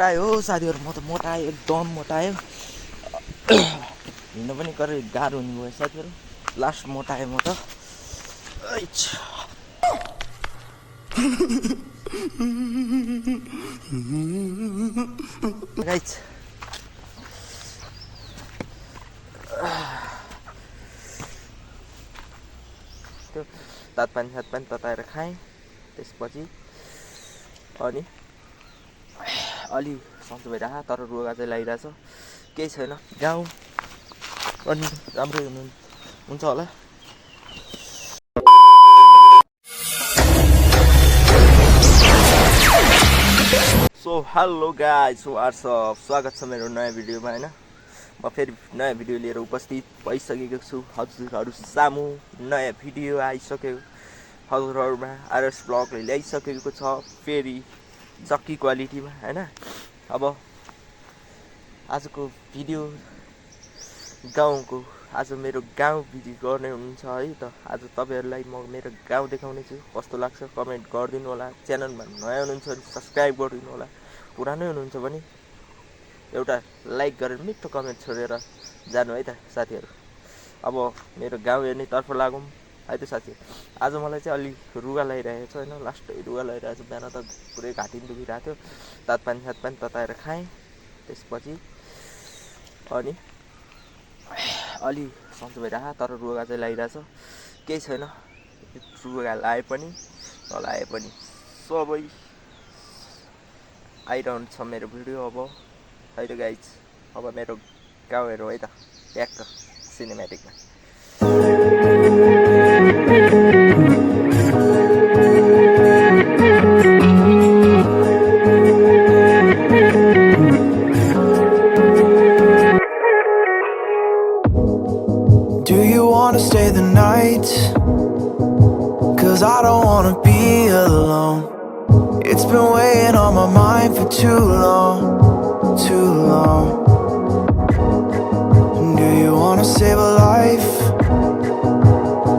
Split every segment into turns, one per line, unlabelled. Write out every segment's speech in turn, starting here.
मोटायो साथीहरु, म त मोटायो, एकदम मोटायो। हिँड्न पनि गाह्रो हुने भयो साथीहरु। लास्ट मोटायो म त। गाइस त्यो तातपानी तताएर खाएँ। त्यसपछि अनि अलि सन्चो भइरहेको, तर रुगा चाहिँ लागिरहेछ। केही छैन, गाउँ अनि राम्रै हुन्छ होला। सो हेलो गाइस, व्हाट्सअप, स्वागत छ मेरो नयाँ भिडियोमा हैन। म फेरि नयाँ भिडियो लिएर उपस्थित भइसकेको छु हजुरहरू सामु। नयाँ भिडियो आइसक्यो हजुरहरूमा। आरएस ब्लगले ल्याइसकेको छ फेरि जक्की क्वालिटीमा हैन। अब आजको भिडियो गाउँको, आज मेरो गाउँ भिजिट गर्ने हुनुहुन्छ है त। आज तपाईहरुलाई म मेरो गाउँ देखाउने छु। कस्तो लाग्छ कमेन्ट गरिदिनु होला। च्यानलमा नयाँ हुनुहुन्छ भने सब्स्क्राइब गरिदिनु होला। पुरानै हुनुहुन्छ भने एउटा लाइक गरेर मिठो कमेन्ट छोडेर जानु है त साथीहरु। अब मेरो गाउँ हेर्ने तर्फ लागौँ है त साथी। आज मलाई चाहिँ अलि रुगा लागिरहेको छ हैन, लास्टै रुगा लागिरहेको छ। बिहान त पुरै घाँटी दुखिरहेको थियो। तातपानी तताएर खाएँ। त्यसपछि अनि अलि सन्चो भइरहेको, तर रुगा चाहिँ लागिरहेछ। केही छैन, रुगा लाए पनि नलाए पनि सबै आइरहन्छ मेरो भिडियो अब है त गाइज। अब मेरो गाउँ हेरौँ है त ट्याक्क सिनेमेटिकमा।
Do you wanna stay the night? 'Cause I don't wanna be alone. It's been weighing on my mind for too long, too long. Do you wanna save a life?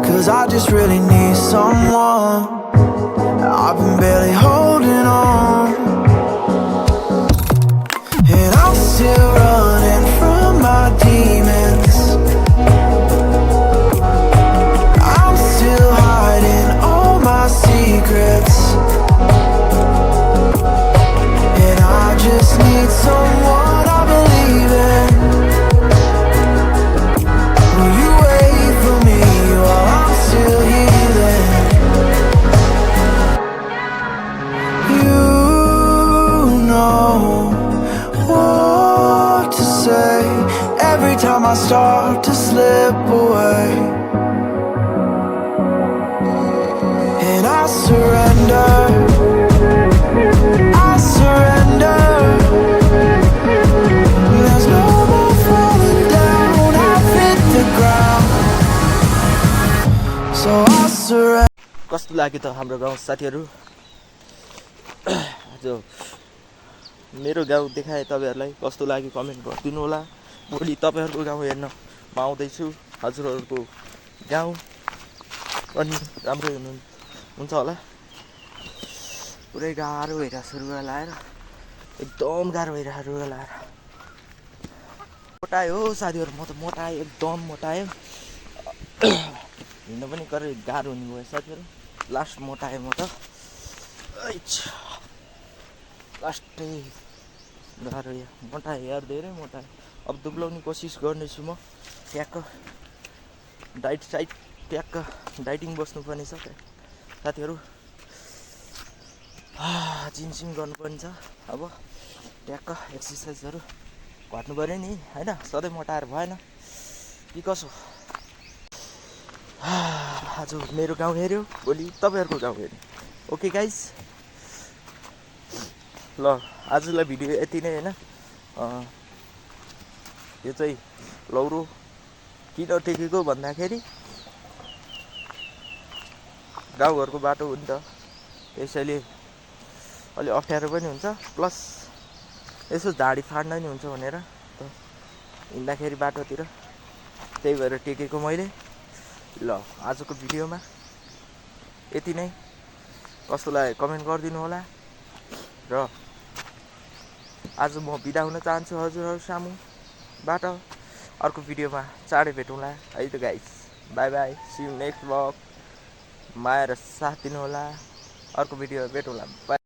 'Cause I just really need someone. I've been barely holding on, and I'm still running from my demons. I'm still hiding all my secrets, and I just need someone I believe in. Will you wait for me while I'm still healing? You know what to say every time I start to slip away, and I surrender, I surrender. There's no more falling down, I've hit the ground, so I surrender.
कस्तो लाग्यो त हाम्रो गाउँ साथीहरु? आज मेरो गाउँ देखाए तपाईहरुलाई। कस्तो लाग्यो कमेन्ट गरिदिनु होला। भोलि तपाईहरुको गाउँ हेर्न म आउँदैछु हजुरहरुको गाउँ, अनि राम्रै हुन्छ होला। पुरै गाह्रो भइरहेछ रुगा लाएर, एकदम गाह्रो भइरहेछ रुगा लाएर। मोटायो साथीहरु, म त मोटायो, एकदम मोटायो। हिँड्न पनि गाह्रो हुने भयो साथीहरु। लास्ट मोटायो म त। लास्टै गाह्रो मोटायो यार, धेरै मोटायो। अब दुब्लाउने कोसिस गर्नेछु म। ट्याक्क डाइट ट्याक्क डाइटिङ बस्नुपर्ने छ साथीहरु। जिम गर्नुपर्ने छ। अब ट्याक्क एक्सर्साइजहरु घट्नु पर्यो नि हैन, सधैँ मोटाएर भएन कि कसो। आज मेरो गाउँ हेर्यो, भोलि तपाईहरुको गाउँ हेर्यो। ओके गाइस, ल आजलाई भिडियो यति नै हैन। यो चाहिँ लौरो किन टेकेको भन्दाखेरि गाउँघरको बाटो हो नि त, त्यसैले अलि अप्ठ्यारो पनि हुन्छ, प्लस यसो झाडी फाड्न नि हुन्छ भनेर हिँड्दाखेरि बाटोतिर, त्यही भएर टेकेको मैले। ल आजको भिडियोमा यति नै। कस्तो लाग्यो कमेन्ट गरिदिनु होला। र आज म बिदा हुन चाहन्छु हजुरहरू सामुबाट। अर्को भिडियोमा चाँडै भेटौँला है त guys. Bye bye, see you next vlog. माया र साथ दिनुहोला। अर्को भिडियोमा भेटौँला। बाई।